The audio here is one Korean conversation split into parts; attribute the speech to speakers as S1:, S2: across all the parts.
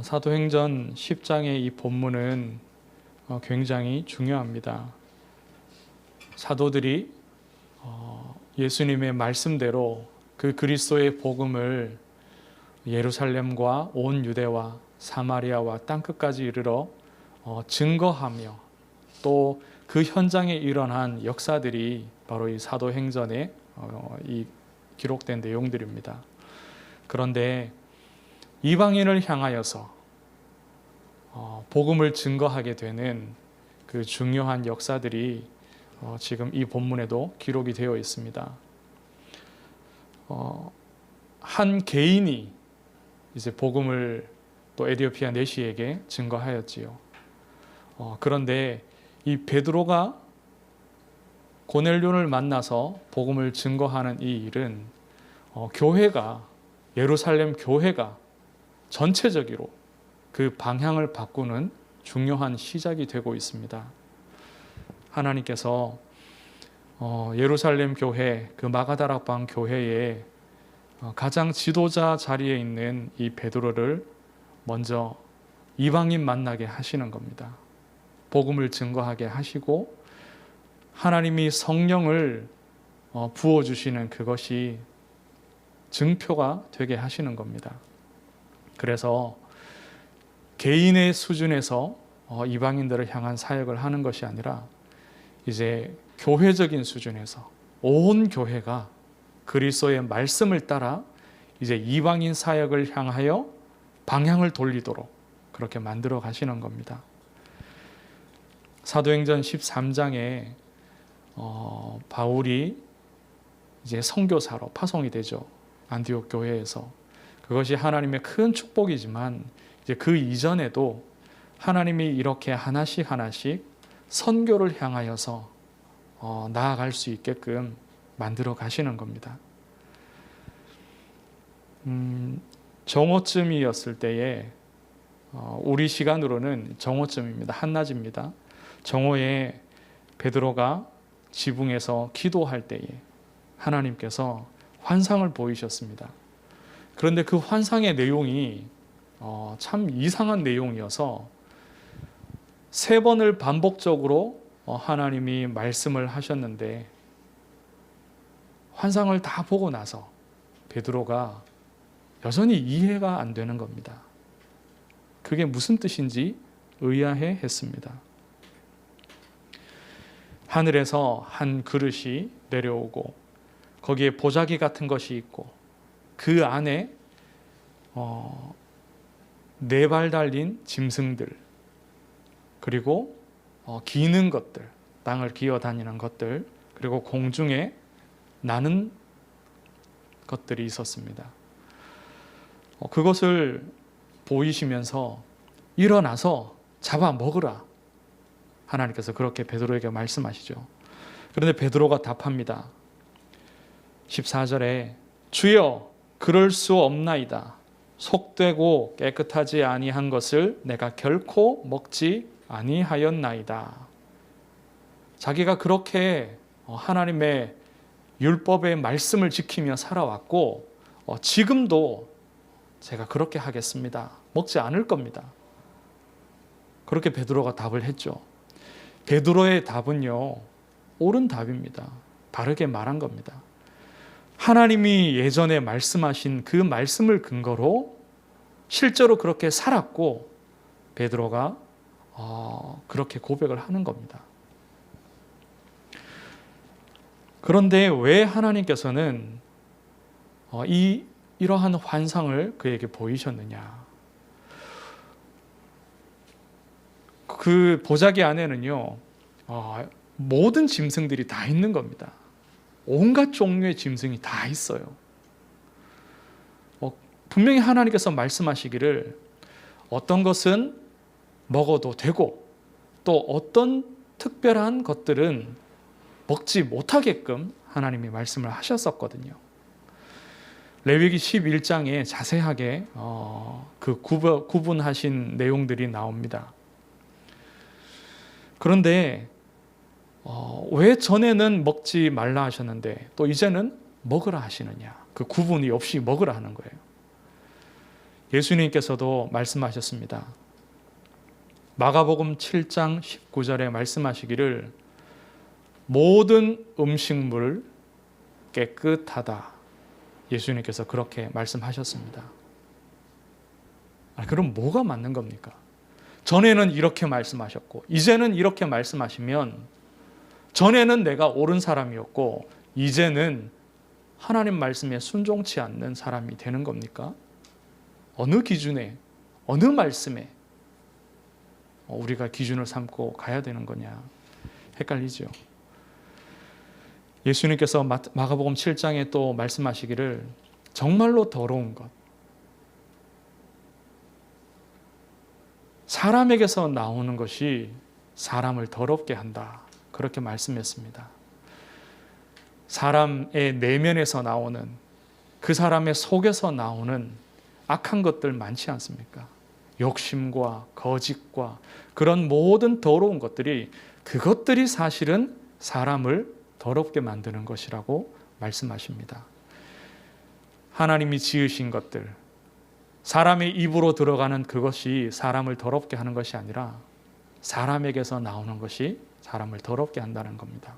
S1: 사도행전 10장의 이 본문은 굉장히 중요합니다. 사도들이 예수님의 말씀대로 그 그리스도의 복음을 예루살렘과 온 유대와 사마리아와 땅끝까지 이르러 증거하며 또 그 현장에 일어난 역사들이 바로 이 사도행전에 이 기록된 내용들입니다. 그런데 이방인을 향하여서 복음을 증거하게 되는 그 중요한 역사들이 지금 이 본문에도 기록이 되어 있습니다. 한 개인이 이제 복음을 또 에디오피아 내시에게 증거하였지요. 그런데 이 베드로가 고넬료를 만나서 복음을 증거하는 이 일은 교회가 예루살렘 교회가 전체적으로 그 방향을 바꾸는 중요한 시작이 되고 있습니다. 하나님께서 예루살렘 교회, 그 마가다락방 교회에 가장 지도자 자리에 있는 이 베드로를 먼저 이방인 만나게 하시는 겁니다. 복음을 증거하게 하시고 하나님이 성령을 부어주시는 그것이 증표가 되게 하시는 겁니다. 그래서 개인의 수준에서 이방인들을 향한 사역을 하는 것이 아니라 이제 교회적인 수준에서 온 교회가 그리스도의 말씀을 따라 이제 이방인 사역을 향하여 방향을 돌리도록 그렇게 만들어 가시는 겁니다. 사도행전 13장에 바울이 이제 선교사로 파송이 되죠. 안디옥 교회에서. 그것이 하나님의 큰 축복이지만 이제 그 이전에도 하나님이 이렇게 하나씩 선교를 향하여서 나아갈 수 있게끔 만들어 가시는 겁니다. 정오쯤이었을 때에 우리 시간으로는 정오쯤입니다. 한낮입니다. 정오에 베드로가 지붕에서 기도할 때에 하나님께서 환상을 보이셨습니다. 그런데 그 환상의 내용이 참 이상한 내용이어서 3번을 반복적으로 하나님이 말씀을 하셨는데 환상을 다 보고 나서 베드로가 여전히 이해가 안 되는 겁니다. 그게 무슨 뜻인지 의아해 했습니다. 하늘에서 한 그릇이 내려오고 거기에 보자기 같은 것이 있고 그 안에 4발 달린 짐승들 그리고 기는 것들, 땅을 기어다니는 것들 그리고 공중에 나는 것들이 있었습니다. 그것을 보이시면서 일어나서 잡아 먹으라. 하나님께서 그렇게 베드로에게 말씀하시죠. 그런데 베드로가 답합니다. 14절에 주여 그럴 수 없나이다. 속되고 깨끗하지 아니한 것을 내가 결코 먹지 아니하였나이다. 자기가 그렇게 하나님의 율법의 말씀을 지키며 살아왔고 지금도 제가 그렇게 하겠습니다. 먹지 않을 겁니다. 그렇게 베드로가 답을 했죠. 베드로의 답은요, 옳은 답입니다. 바르게 말한 겁니다. 하나님이 예전에 말씀하신 그 말씀을 근거로 실제로 그렇게 살았고 베드로가 그렇게 고백을 하는 겁니다. 그런데 왜 하나님께서는 이러한 환상을 그에게 보이셨느냐? 그 보자기 안에는요, 모든 짐승들이 다 있는 겁니다. 온갖 종류의 짐승이 다 있어요. 분명히 하나님께서 말씀하시기를 어떤 것은 먹어도 되고 또 어떤 특별한 것들은 먹지 못하게끔 하나님이 말씀을 하셨었거든요. 레위기 11장에 자세하게 그 구분하신 내용들이 나옵니다. 그런데 왜 전에는 먹지 말라 하셨는데 또 이제는 먹으라 하시느냐? 그 구분이 없이 먹으라 하는 거예요. 예수님께서도 말씀하셨습니다. 마가복음 7장 19절에 말씀하시기를 모든 음식물 깨끗하다. 예수님께서 그렇게 말씀하셨습니다. 그럼 뭐가 맞는 겁니까? 전에는 이렇게 말씀하셨고 이제는 이렇게 말씀하시면 전에는 내가 옳은 사람이었고 이제는 하나님 말씀에 순종치 않는 사람이 되는 겁니까? 어느 기준에, 어느 말씀에 우리가 기준을 삼고 가야 되는 거냐? 헷갈리죠. 예수님께서 마가복음 7장에 또 말씀하시기를 정말로 더러운 것, 사람에게서 나오는 것이 사람을 더럽게 한다. 그렇게 말씀했습니다. 사람의 내면에서 나오는, 그 사람의 속에서 나오는 악한 것들 많지 않습니까? 욕심과 거짓과 그런 모든 더러운 것들이, 그것들이 사실은 사람을 더럽게 만드는 것이라고 말씀하십니다. 하나님이 지으신 것들, 사람의 입으로 들어가는 그것이 사람을 더럽게 하는 것이 아니라 사람에게서 나오는 것이 사람을 더럽게 한다는 겁니다.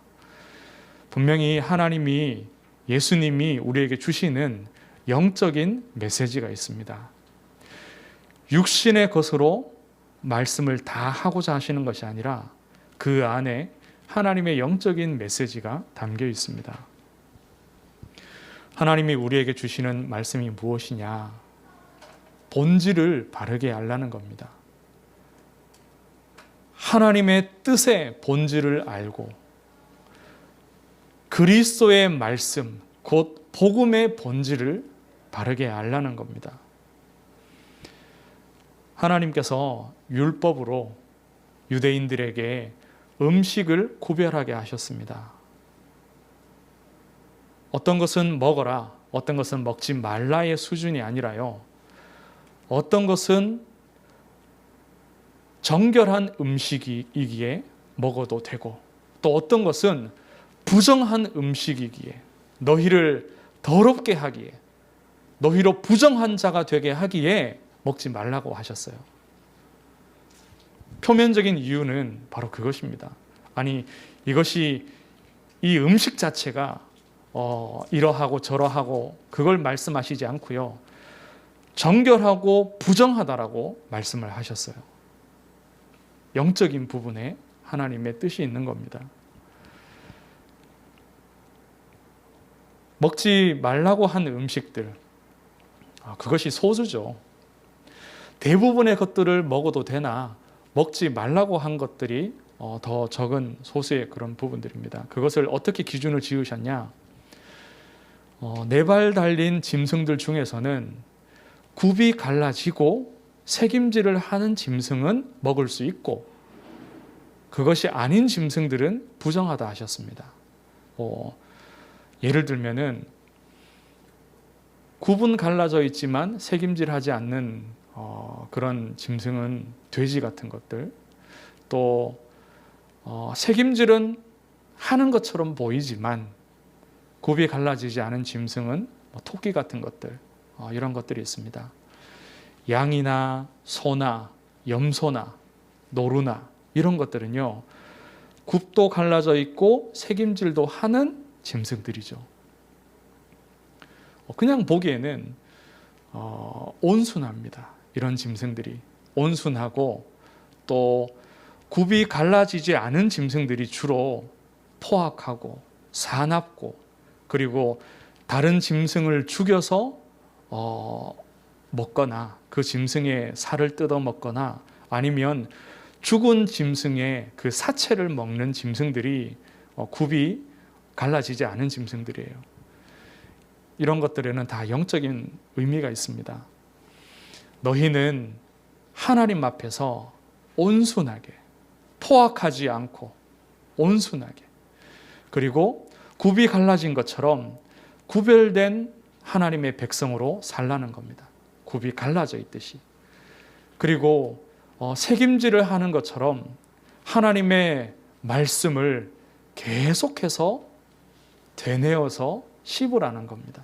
S1: 분명히 하나님이, 예수님이 우리에게 주시는 영적인 메시지가 있습니다. 육신의 것으로 말씀을 다 하고자 하시는 것이 아니라 그 안에 하나님의 영적인 메시지가 담겨 있습니다. 하나님이 우리에게 주시는 말씀이 무엇이냐? 본질을 바르게 알라는 겁니다. 하나님의 뜻의 본질을 알고 그리스도의 말씀, 곧 복음의 본질을 바르게 알라는 겁니다. 하나님께서 율법으로 유대인들에게 음식을 구별하게 하셨습니다. 어떤 것은 먹어라, 어떤 것은 먹지 말라의 수준이 아니라요, 어떤 것은 정결한 음식이기에 먹어도 되고, 또 어떤 것은 부정한 음식이기에, 너희를 더럽게 하기에, 너희로 부정한 자가 되게 하기에 먹지 말라고 하셨어요. 표면적인 이유는 바로 그것입니다. 아니, 이것이, 이 음식 자체가 이러하고 저러하고 그걸 말씀하시지 않고요, 정결하고 부정하다라고 말씀을 하셨어요. 영적인 부분에 하나님의 뜻이 있는 겁니다. 먹지 말라고 한 음식들, 그것이 소수죠. 대부분의 것들을 먹어도 되나 먹지 말라고 한 것들이 더 적은 소수의 그런 부분들입니다. 그것을 어떻게 기준을 지으셨냐? 4발 달린 짐승들 중에서는 굽이 갈라지고 새김질을 하는 짐승은 먹을 수 있고, 그것이 아닌 짐승들은 부정하다 하셨습니다. 예를 들면은 굽은 갈라져 있지만 새김질하지 않는 그런 짐승은 돼지 같은 것들, 또 새김질은 하는 것처럼 보이지만 굽이 갈라지지 않은 짐승은 토끼 같은 것들, 이런 것들이 있습니다. 양이나 소나 염소나 노루나 이런 것들은요, 굽도 갈라져 있고 새김질도 하는 짐승들이죠. 그냥 보기에는 온순합니다. 이런 짐승들이 온순하고, 또 굽이 갈라지지 않은 짐승들이 주로 포악하고 사납고, 그리고 다른 짐승을 죽여서 먹거나 그 짐승의 살을 뜯어 먹거나, 아니면 죽은 짐승의 그 사체를 먹는 짐승들이 굽이 갈라지지 않은 짐승들이에요. 이런 것들에는 다 영적인 의미가 있습니다. 너희는 하나님 앞에서 온순하게, 포악하지 않고 온순하게, 그리고 굽이 갈라진 것처럼 구별된 하나님의 백성으로 살라는 겁니다. 굽이 갈라져 있듯이. 그리고 새김질을 하는 것처럼 하나님의 말씀을 계속해서 되뇌어서 씹으라는 겁니다.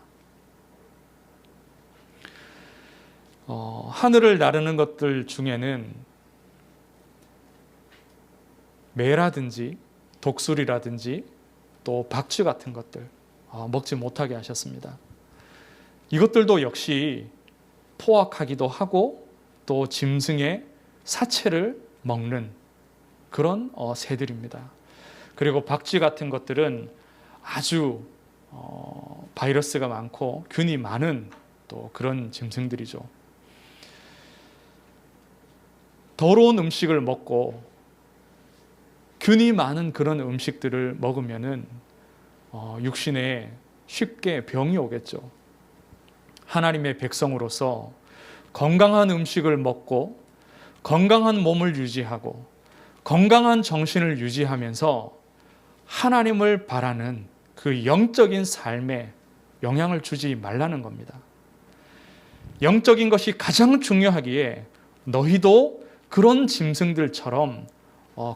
S1: 하늘을 나르는 것들 중에는 매라든지 독수리라든지 또 박쥐 같은 것들 먹지 못하게 하셨습니다. 이것들도 역시 포악하기도 하고 또 짐승의 사체를 먹는 그런 새들입니다. 그리고 박쥐 같은 것들은 아주 바이러스가 많고 균이 많은 또 그런 짐승들이죠. 더러운 음식을 먹고 균이 많은 그런 음식들을 먹으면은 육신에 쉽게 병이 오겠죠. 하나님의 백성으로서 건강한 음식을 먹고 건강한 몸을 유지하고 건강한 정신을 유지하면서 하나님을 바라는 그 영적인 삶에 영향을 주지 말라는 겁니다. 영적인 것이 가장 중요하기에 너희도 그런 짐승들처럼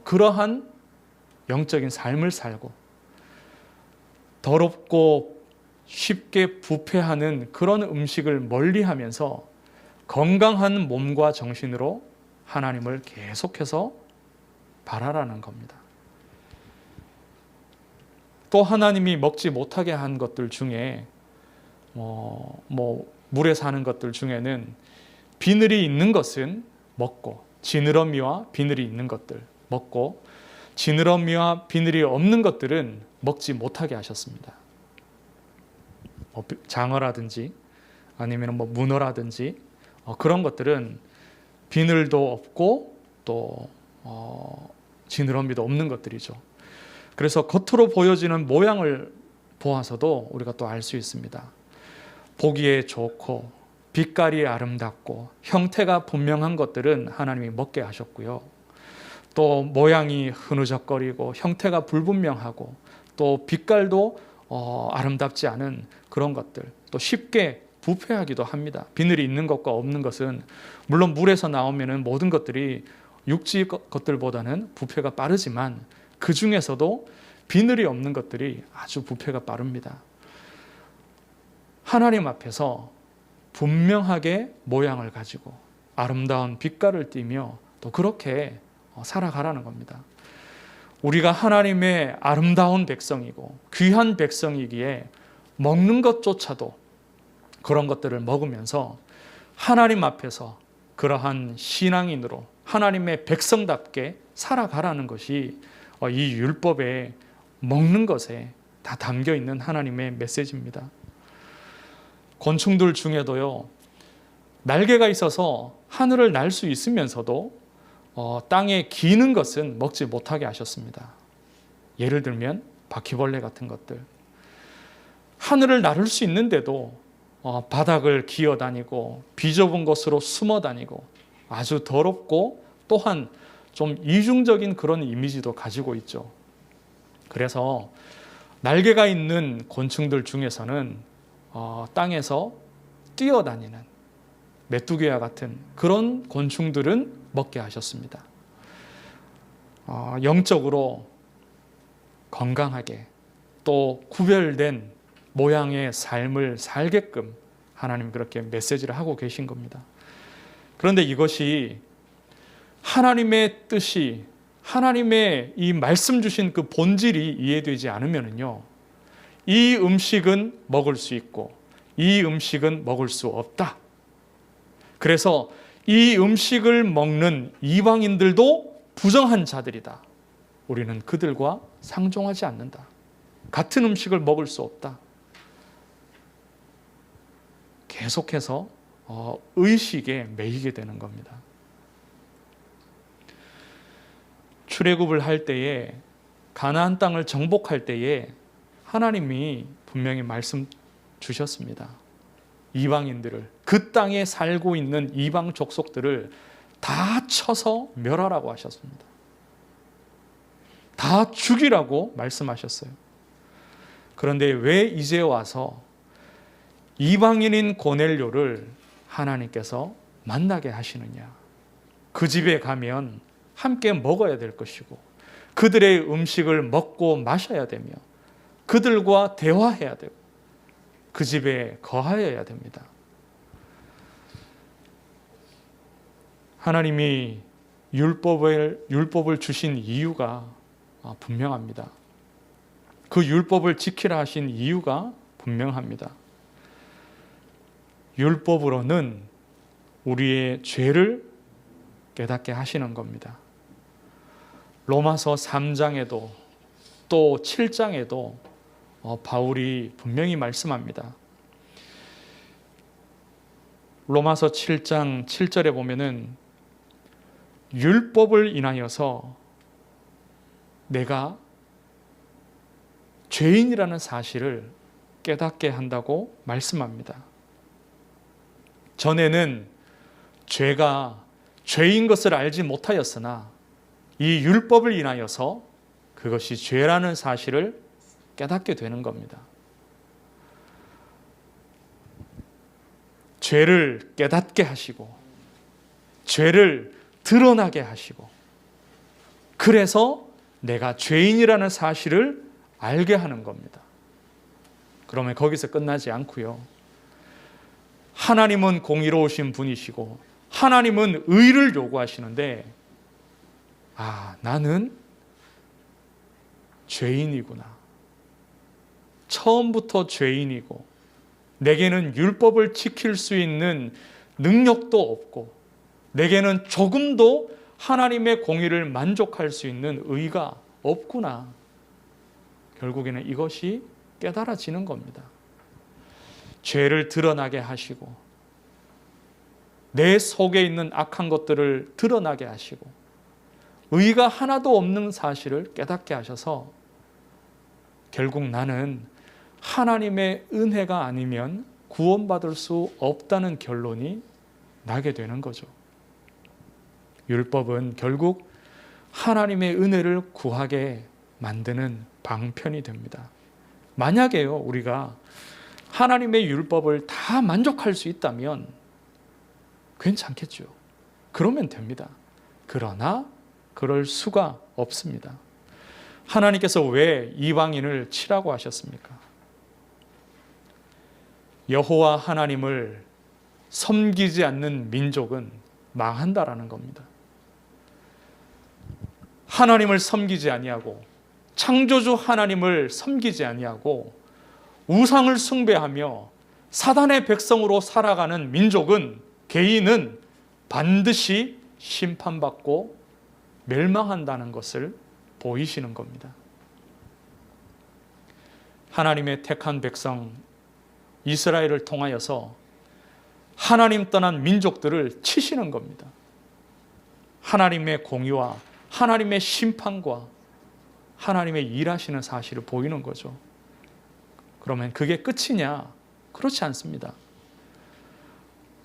S1: 그러한 영적인 삶을 살고 더럽고 쉽게 부패하는 그런 음식을 멀리하면서 건강한 몸과 정신으로 하나님을 계속해서 바라라는 겁니다. 또 하나님이 먹지 못하게 한 것들 중에 물에 사는 것들 중에는 비늘이 있는 것은 먹고 지느러미와 비늘이 있는 것들 먹고 지느러미와 비늘이 없는 것들은 먹지 못하게 하셨습니다. 장어라든지 아니면 문어라든지 그런 것들은 비늘도 없고 또 지느러미도 없는 것들이죠. 그래서 겉으로 보여지는 모양을 보아서도 우리가 또 알 수 있습니다. 보기에 좋고 빛깔이 아름답고 형태가 분명한 것들은 하나님이 먹게 하셨고요. 또 모양이 흐느적거리고 형태가 불분명하고 또 빛깔도 아름답지 않은 그런 것들, 또 쉽게 부패하기도 합니다. 비늘이 있는 것과 없는 것은 물론 물에서 나오면 모든 것들이 육지 것들보다는 부패가 빠르지만 그 중에서도 비늘이 없는 것들이 아주 부패가 빠릅니다. 하나님 앞에서 분명하게 모양을 가지고 아름다운 빛깔을 띠며 또 그렇게 살아가라는 겁니다. 우리가 하나님의 아름다운 백성이고 귀한 백성이기에 먹는 것조차도 그런 것들을 먹으면서 하나님 앞에서 그러한 신앙인으로 하나님의 백성답게 살아가라는 것이 이 율법에 먹는 것에 다 담겨 있는 하나님의 메시지입니다. 곤충들 중에도요, 날개가 있어서 하늘을 날 수 있으면서도 땅에 기는 것은 먹지 못하게 하셨습니다. 예를 들면 바퀴벌레 같은 것들. 하늘을 나를 수 있는데도 바닥을 기어다니고 비좁은 곳으로 숨어다니고 아주 더럽고 또한 좀 이중적인 그런 이미지도 가지고 있죠. 그래서 날개가 있는 곤충들 중에서는 땅에서 뛰어다니는 메뚜기와 같은 그런 곤충들은 먹게 하셨습니다. 영적으로 건강하게 또 구별된 모양의 삶을 살게끔 하나님 그렇게 메시지를 하고 계신 겁니다. 그런데 이것이 하나님의 뜻이 하나님의 이 말씀 주신 그 본질이 이해되지 않으면요, 이 음식은 먹을 수 있고 이 음식은 먹을 수 없다. 그래서 이 음식을 먹는 이방인들도 부정한 자들이다. 우리는 그들과 상종하지 않는다. 같은 음식을 먹을 수 없다. 계속해서 의식에 매이게 되는 겁니다. 출애굽을 할 때에 가나안 땅을 정복할 때에 하나님이 분명히 말씀 주셨습니다. 이방인들을, 그 땅에 살고 있는 이방 족속들을 다 쳐서 멸하라고 하셨습니다. 다 죽이라고 말씀하셨어요. 그런데 왜 이제 와서 이방인인 고넬료를 하나님께서 만나게 하시느냐? 그 집에 가면 함께 먹어야 될 것이고 그들의 음식을 먹고 마셔야 되며 그들과 대화해야 되고 그 집에 거하여야 됩니다. 하나님이 율법을 주신 이유가 분명합니다. 그 율법을 지키라 하신 이유가 분명합니다. 율법으로는 우리의 죄를 깨닫게 하시는 겁니다. 로마서 3장에도 또 7장에도 바울이 분명히 말씀합니다. 로마서 7장 7절에 보면은 율법을 인하여서 내가 죄인이라는 사실을 깨닫게 한다고 말씀합니다. 전에는 죄가 죄인 것을 알지 못하였으나 이 율법을 인하여서 그것이 죄라는 사실을 깨닫게 되는 겁니다. 죄를 깨닫게 하시고 죄를 드러나게 하시고 그래서 내가 죄인이라는 사실을 알게 하는 겁니다. 그러면 거기서 끝나지 않고요. 하나님은 공의로우신 분이시고 하나님은 의를 요구하시는데 나는 죄인이구나. 처음부터 죄인이고 내게는 율법을 지킬 수 있는 능력도 없고 내게는 조금도 하나님의 공의를 만족할 수 있는 의가 없구나. 결국에는 이것이 깨달아지는 겁니다. 죄를 드러나게 하시고 내 속에 있는 악한 것들을 드러나게 하시고 의가 하나도 없는 사실을 깨닫게 하셔서 결국 나는 하나님의 은혜가 아니면 구원받을 수 없다는 결론이 나게 되는 거죠. 율법은 결국 하나님의 은혜를 구하게 만드는 방편이 됩니다. 만약에요, 우리가 하나님의 율법을 다 만족할 수 있다면 괜찮겠죠. 그러면 됩니다. 그러나 그럴 수가 없습니다. 하나님께서 왜 이방인을 치라고 하셨습니까? 여호와 하나님을 섬기지 않는 민족은 망한다라는 겁니다. 하나님을 섬기지 아니하고 창조주 하나님을 섬기지 아니하고 우상을 숭배하며 사단의 백성으로 살아가는 민족은 개인은 반드시 심판받고 멸망한다는 것을 보이시는 겁니다. 하나님의 택한 백성 이스라엘을 통하여서 하나님 떠난 민족들을 치시는 겁니다. 하나님의 공의와 하나님의 심판과 하나님의 일하시는 사실을 보이는 거죠. 그러면 그게 끝이냐? 그렇지 않습니다.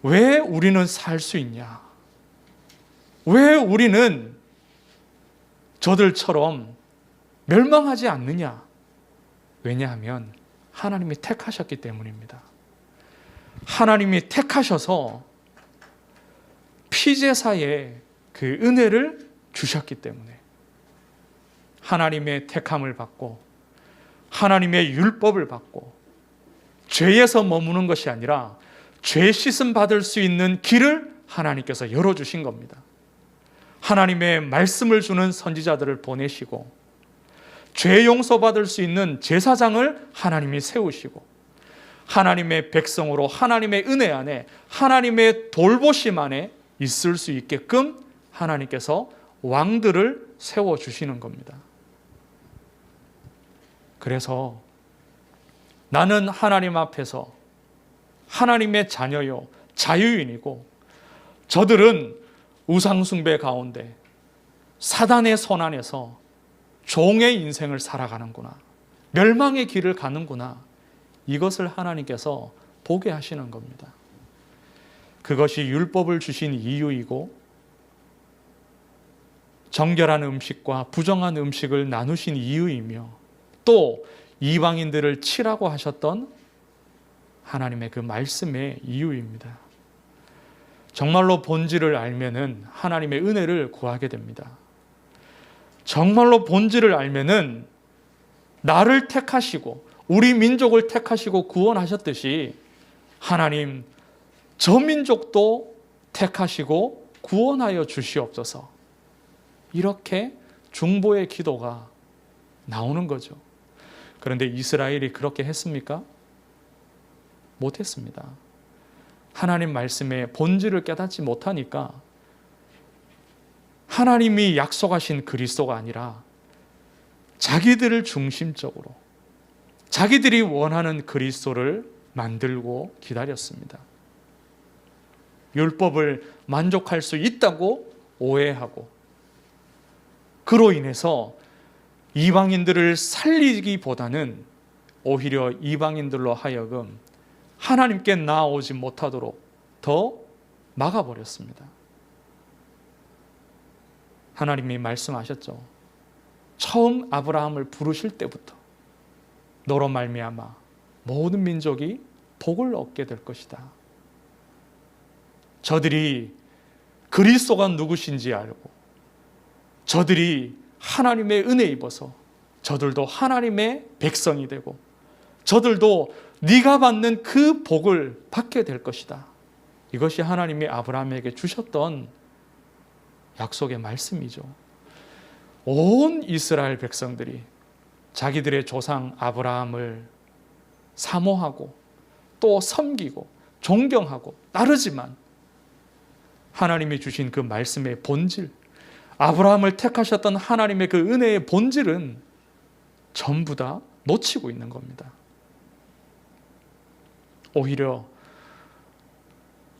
S1: 왜 우리는 살 수 있냐? 왜 우리는 저들처럼 멸망하지 않느냐? 왜냐하면 하나님이 택하셨기 때문입니다. 하나님이 택하셔서 피제사의 그 은혜를 주셨기 때문에 하나님의 택함을 받고 하나님의 율법을 받고 죄에서 머무는 것이 아니라 죄 씻음 받을 수 있는 길을 하나님께서 열어주신 겁니다. 하나님의 말씀을 주는 선지자들을 보내시고 죄 용서받을 수 있는 제사장을 하나님이 세우시고 하나님의 백성으로 하나님의 은혜 안에 하나님의 돌보심 안에 있을 수 있게끔 하나님께서 왕들을 세워주시는 겁니다. 그래서 나는 하나님 앞에서 하나님의 자녀요 자유인이고 저들은 우상숭배 가운데 사단의 손 안에서 종의 인생을 살아가는구나. 멸망의 길을 가는구나. 이것을 하나님께서 보게 하시는 겁니다. 그것이 율법을 주신 이유이고 정결한 음식과 부정한 음식을 나누신 이유이며 또 이방인들을 치라고 하셨던 하나님의 그 말씀의 이유입니다. 정말로 본질을 알면은 하나님의 은혜를 구하게 됩니다. 정말로 본질을 알면은 나를 택하시고 우리 민족을 택하시고 구원하셨듯이 하나님 저 민족도 택하시고 구원하여 주시옵소서. 이렇게 중보의 기도가 나오는 거죠. 그런데 이스라엘이 그렇게 했습니까? 못했습니다. 하나님 말씀의 본질을 깨닫지 못하니까 하나님이 약속하신 그리스도가 아니라 자기들을 중심적으로 자기들이 원하는 그리스도를 만들고 기다렸습니다. 율법을 만족할 수 있다고 오해하고 그로 인해서 이방인들을 살리기보다는 오히려 이방인들로 하여금 하나님께 나아오지 못하도록 더 막아버렸습니다. 하나님이 말씀하셨죠. 처음 아브라함을 부르실 때부터 너로 말미암아 모든 민족이 복을 얻게 될 것이다. 저들이 그리스도가 누구신지 알고 저들이 하나님의 은혜 입어서 저들도 하나님의 백성이 되고 저들도 네가 받는 그 복을 받게 될 것이다. 이것이 하나님이 아브라함에게 주셨던 약속의 말씀이죠. 온 이스라엘 백성들이 자기들의 조상 아브라함을 사모하고 또 섬기고 존경하고 따르지만 하나님이 주신 그 말씀의 본질, 아브라함을 택하셨던 하나님의 그 은혜의 본질은 전부 다 놓치고 있는 겁니다. 오히려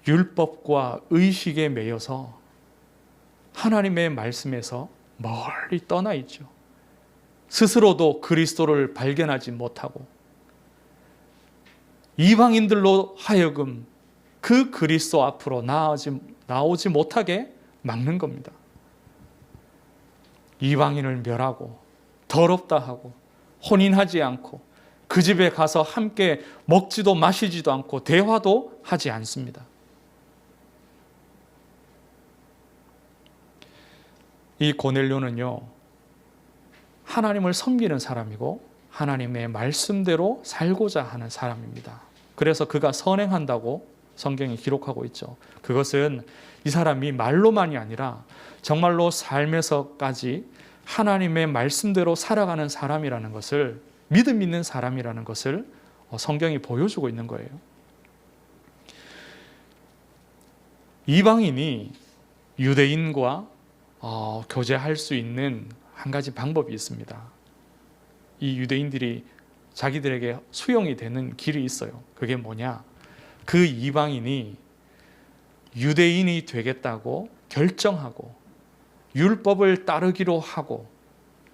S1: 율법과 의식에 매여서 하나님의 말씀에서 멀리 떠나 있죠. 스스로도 그리스도를 발견하지 못하고 이방인들로 하여금 그 그리스도 앞으로 나오지 못하게 막는 겁니다. 이방인을 멸하고 더럽다 하고 혼인하지 않고 그 집에 가서 함께 먹지도 마시지도 않고 대화도 하지 않습니다. 이 고넬료는요, 하나님을 섬기는 사람이고 하나님의 말씀대로 살고자 하는 사람입니다. 그래서 그가 선행한다고 성경이 기록하고 있죠. 그것은 이 사람이 말로만이 아니라 정말로 삶에서까지 하나님의 말씀대로 살아가는 사람이라는 것을, 믿음 있는 사람이라는 것을 성경이 보여주고 있는 거예요. 이방인이 유대인과 교제할 수 있는 한 가지 방법이 있습니다. 이 유대인들이 자기들에게 수용이 되는 길이 있어요. 그게 뭐냐? 그 이방인이 유대인이 되겠다고 결정하고 율법을 따르기로 하고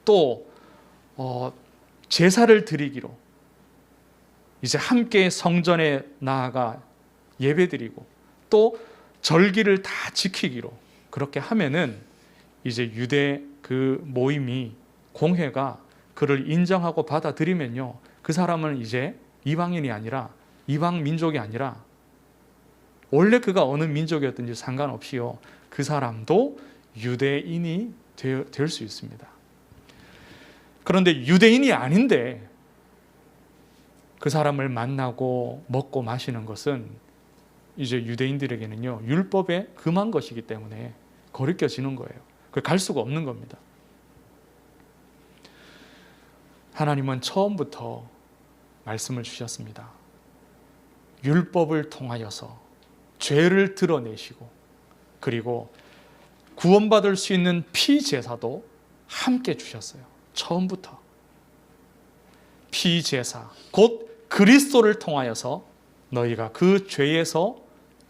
S1: 또 제사를 드리기로 이제 함께 성전에 나아가 예배드리고 또 절기를 다 지키기로 그렇게 하면은 이제 유대 그 모임이 공회가 그를 인정하고 받아들이면요, 그 사람은 이제 이방인이 아니라 이방 민족이 아니라 원래 그가 어느 민족이었든지 상관없이요, 그 사람도 유대인이 될 수 있습니다. 그런데 유대인이 아닌데 그 사람을 만나고 먹고 마시는 것은 이제 유대인들에게는요, 율법에 금한 것이기 때문에 거리껴지는 거예요. 갈 수가 없는 겁니다. 하나님은 처음부터 말씀을 주셨습니다. 율법을 통하여서 죄를 드러내시고 그리고 구원받을 수 있는 피제사도 함께 주셨어요. 처음부터. 피제사, 곧 그리스도를 통하여서 너희가 그 죄에서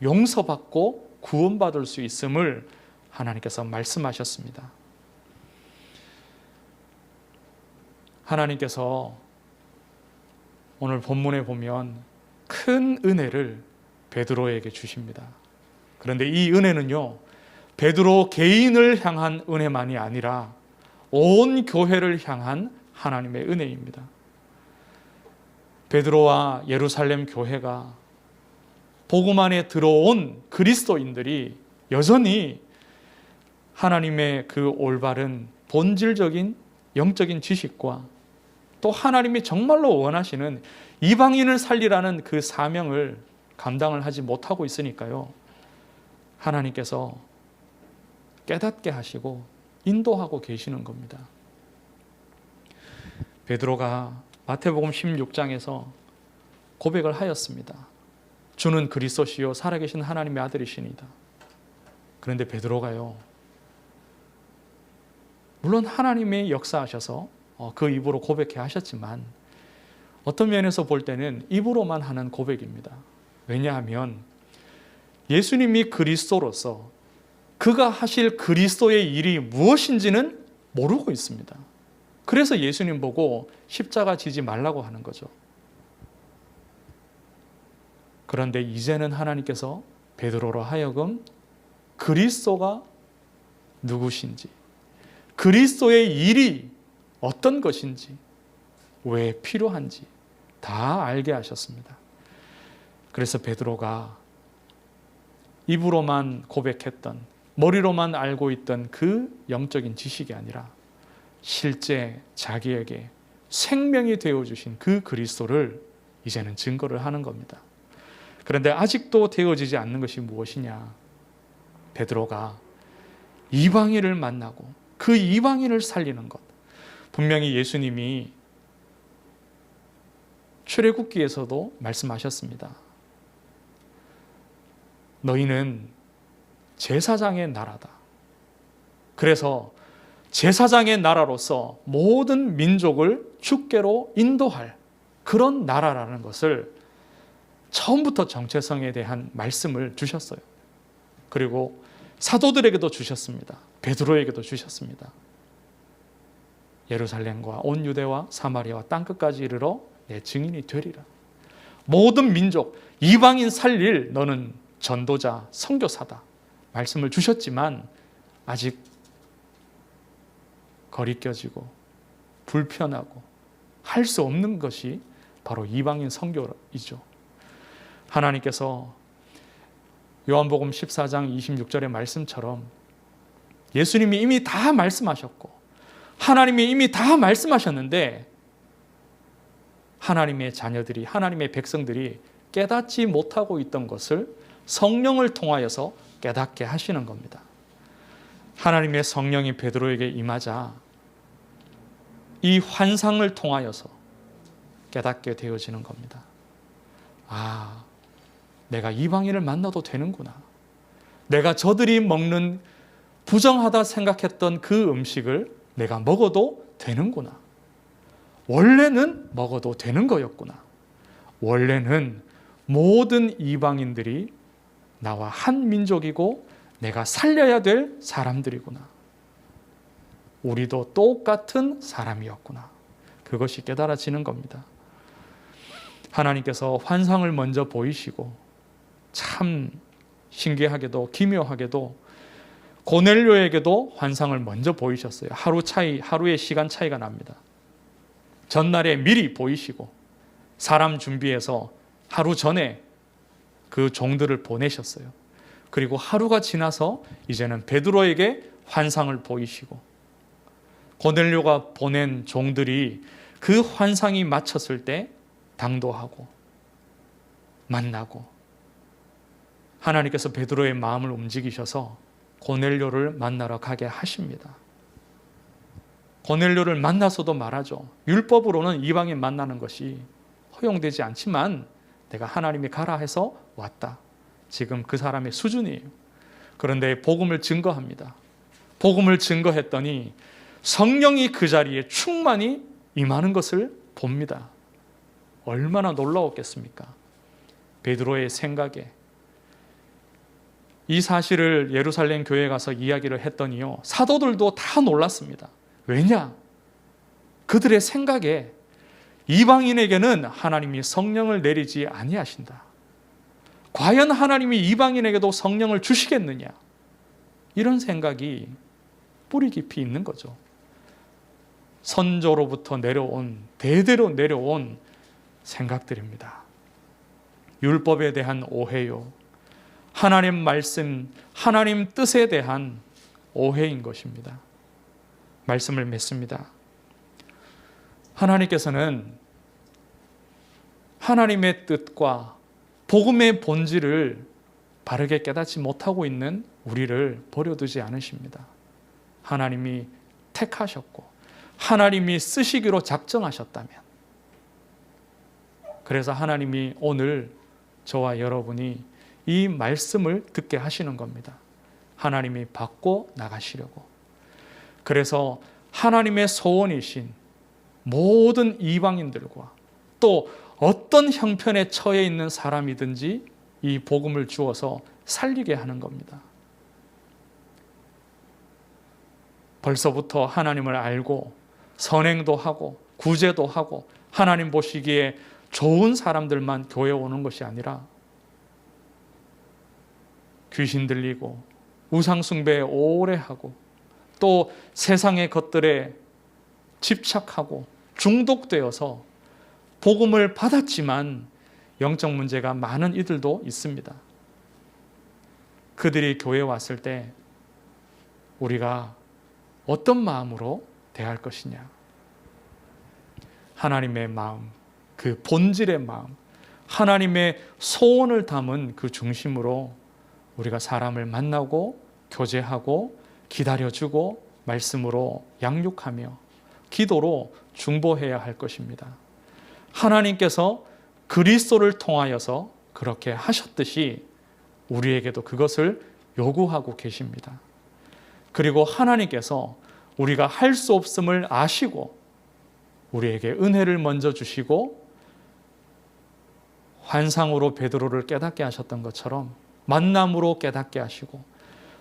S1: 용서받고 구원받을 수 있음을 하나님께서 말씀하셨습니다. 하나님께서 오늘 본문에 보면 큰 은혜를 베드로에게 주십니다. 그런데 이 은혜는요, 베드로 개인을 향한 은혜만이 아니라 온 교회를 향한 하나님의 은혜입니다. 베드로와 예루살렘 교회가 복음 안에 들어온 그리스도인들이 여전히 하나님의 그 올바른 본질적인 영적인 지식과 또 하나님이 정말로 원하시는 이방인을 살리라는 그 사명을 감당을 하지 못하고 있으니까요, 하나님께서 깨닫게 하시고 인도하고 계시는 겁니다. 베드로가 마태복음 16장에서 고백을 하였습니다. 주는 그리스도시요 살아계신 하나님의 아들이시니다. 그런데 베드로가요, 물론 하나님의 역사하셔서 그 입으로 고백해 하셨지만 어떤 면에서 볼 때는 입으로만 하는 고백입니다. 왜냐하면 예수님이 그리스도로서 그가 하실 그리스도의 일이 무엇인지는 모르고 있습니다. 그래서 예수님 보고 십자가 지지 말라고 하는 거죠. 그런데 이제는 하나님께서 베드로로 하여금 그리스도가 누구신지, 그리스도의 일이 어떤 것인지, 왜 필요한지 다 알게 하셨습니다. 그래서 베드로가 입으로만 고백했던, 머리로만 알고 있던 그 영적인 지식이 아니라 실제 자기에게 생명이 되어주신 그 그리스도를 이제는 증거를 하는 겁니다. 그런데 아직도 되어지지 않는 것이 무엇이냐? 베드로가 이방인을 만나고 그 이방인을 살리는 것. 분명히 예수님이 출애굽기에서도 말씀하셨습니다. 너희는 제사장의 나라다. 그래서 제사장의 나라로서 모든 민족을 주께로 인도할 그런 나라라는 것을 처음부터 정체성에 대한 말씀을 주셨어요. 그리고 사도들에게도 주셨습니다. 베드로에게도 주셨습니다. 예루살렘과 온 유대와 사마리아와 땅끝까지 이르러 내 증인이 되리라. 모든 민족, 이방인 살릴 너는 전도자, 선교사다. 말씀을 주셨지만 아직 거리껴지고 불편하고 할 수 없는 것이 바로 이방인 선교이죠. 하나님께서 요한복음 14장 26절의 말씀처럼 예수님이 이미 다 말씀하셨고 하나님이 이미 다 말씀하셨는데 하나님의 자녀들이, 하나님의 백성들이 깨닫지 못하고 있던 것을 성령을 통하여서 깨닫게 하시는 겁니다. 하나님의 성령이 베드로에게 임하자 이 환상을 통하여서 깨닫게 되어지는 겁니다. 아, 내가 이방인을 만나도 되는구나. 내가 저들이 먹는 부정하다 생각했던 그 음식을 내가 먹어도 되는구나. 원래는 먹어도 되는 거였구나. 원래는 모든 이방인들이 나와 한 민족이고 내가 살려야 될 사람들이구나. 우리도 똑같은 사람이었구나. 그것이 깨달아지는 겁니다. 하나님께서 환상을 먼저 보이시고 참 신기하게도 기묘하게도 고넬료에게도 환상을 먼저 보이셨어요. 하루의 시간 차이가 납니다. 전날에 미리 보이시고 사람 준비해서 하루 전에 그 종들을 보내셨어요. 그리고 하루가 지나서 이제는 베드로에게 환상을 보이시고 고넬료가 보낸 종들이 그 환상이 마쳤을 때 당도하고 만나고 하나님께서 베드로의 마음을 움직이셔서 고넬료를 만나러 가게 하십니다. 고넬료를 만나서도 말하죠. 율법으로는 이방인 만나는 것이 허용되지 않지만 내가 하나님이 가라 해서 왔다. 지금 그 사람의 수준이에요. 그런데 복음을 증거합니다. 복음을 증거했더니 성령이 그 자리에 충만히 임하는 것을 봅니다. 얼마나 놀라웠겠습니까? 베드로의 생각에 이 사실을 예루살렘 교회에 가서 이야기를 했더니요, 사도들도 다 놀랐습니다. 왜냐? 그들의 생각에 이방인에게는 하나님이 성령을 내리지 아니하신다. 과연 하나님이 이방인에게도 성령을 주시겠느냐? 이런 생각이 뿌리 깊이 있는 거죠. 선조로부터 내려온, 대대로 내려온 생각들입니다. 율법에 대한 오해요. 하나님 말씀, 하나님 뜻에 대한 오해인 것입니다. 말씀을 맺습니다. 하나님께서는 하나님의 뜻과 복음의 본질을 바르게 깨닫지 못하고 있는 우리를 버려두지 않으십니다. 하나님이 택하셨고 하나님이 쓰시기로 작정하셨다면, 그래서 하나님이 오늘 저와 여러분이 이 말씀을 듣게 하시는 겁니다. 하나님이 받고 나가시려고. 그래서 하나님의 소원이신 모든 이방인들과 또 어떤 형편에 처해 있는 사람이든지 이 복음을 주어서 살리게 하는 겁니다. 벌써부터 하나님을 알고 선행도 하고 구제도 하고 하나님 보시기에 좋은 사람들만 교회에 오는 것이 아니라 귀신 들리고 우상 숭배에 오래 하고 또 세상의 것들에 집착하고 중독되어서 복음을 받았지만 영적 문제가 많은 이들도 있습니다. 그들이 교회에 왔을 때 우리가 어떤 마음으로 대할 것이냐? 하나님의 마음, 그 본질의 마음, 하나님의 소원을 담은 그 중심으로 우리가 사람을 만나고 교제하고 기다려주고 말씀으로 양육하며 기도로 중보해야 할 것입니다. 하나님께서 그리스도를 통하여서 그렇게 하셨듯이 우리에게도 그것을 요구하고 계십니다. 그리고 하나님께서 우리가 할 수 없음을 아시고 우리에게 은혜를 먼저 주시고 환상으로 베드로를 깨닫게 하셨던 것처럼 만남으로 깨닫게 하시고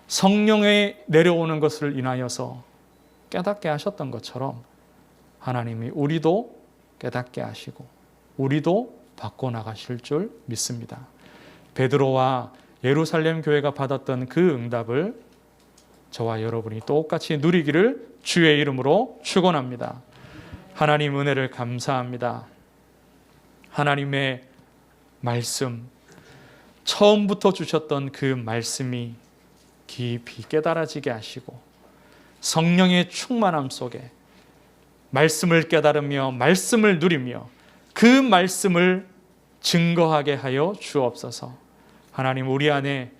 S1: 성령에 내려오는 것을 인하여서 깨닫게 하셨던 것처럼 하나님이 우리도 깨닫게 하시고 우리도 받고 나가실 줄 믿습니다. 베드로와 예루살렘 교회가 받았던 그 응답을 저와 여러분이 똑같이 누리기를 주의 이름으로 축원합니다. 하나님 은혜를 감사합니다. 하나님의 말씀, 처음부터 주셨던 그 말씀이 깊이 깨달아지게 하시고 성령의 충만함 속에 말씀을 깨달으며 말씀을 누리며 그 말씀을 증거하게 하여 주옵소서. 하나님, 우리 안에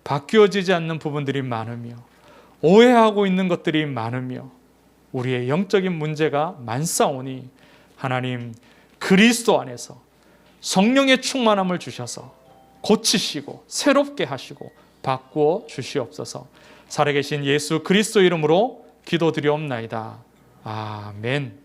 S1: 바뀌어지지 않는 부분들이 많으며 오해하고 있는 것들이 많으며 우리의 영적인 문제가 많사오니 하나님, 그리스도 안에서 성령의 충만함을 주셔서 고치시고 새롭게 하시고 바꾸어 주시옵소서. 살아계신 예수 그리스도 이름으로 기도드리옵나이다. 아멘.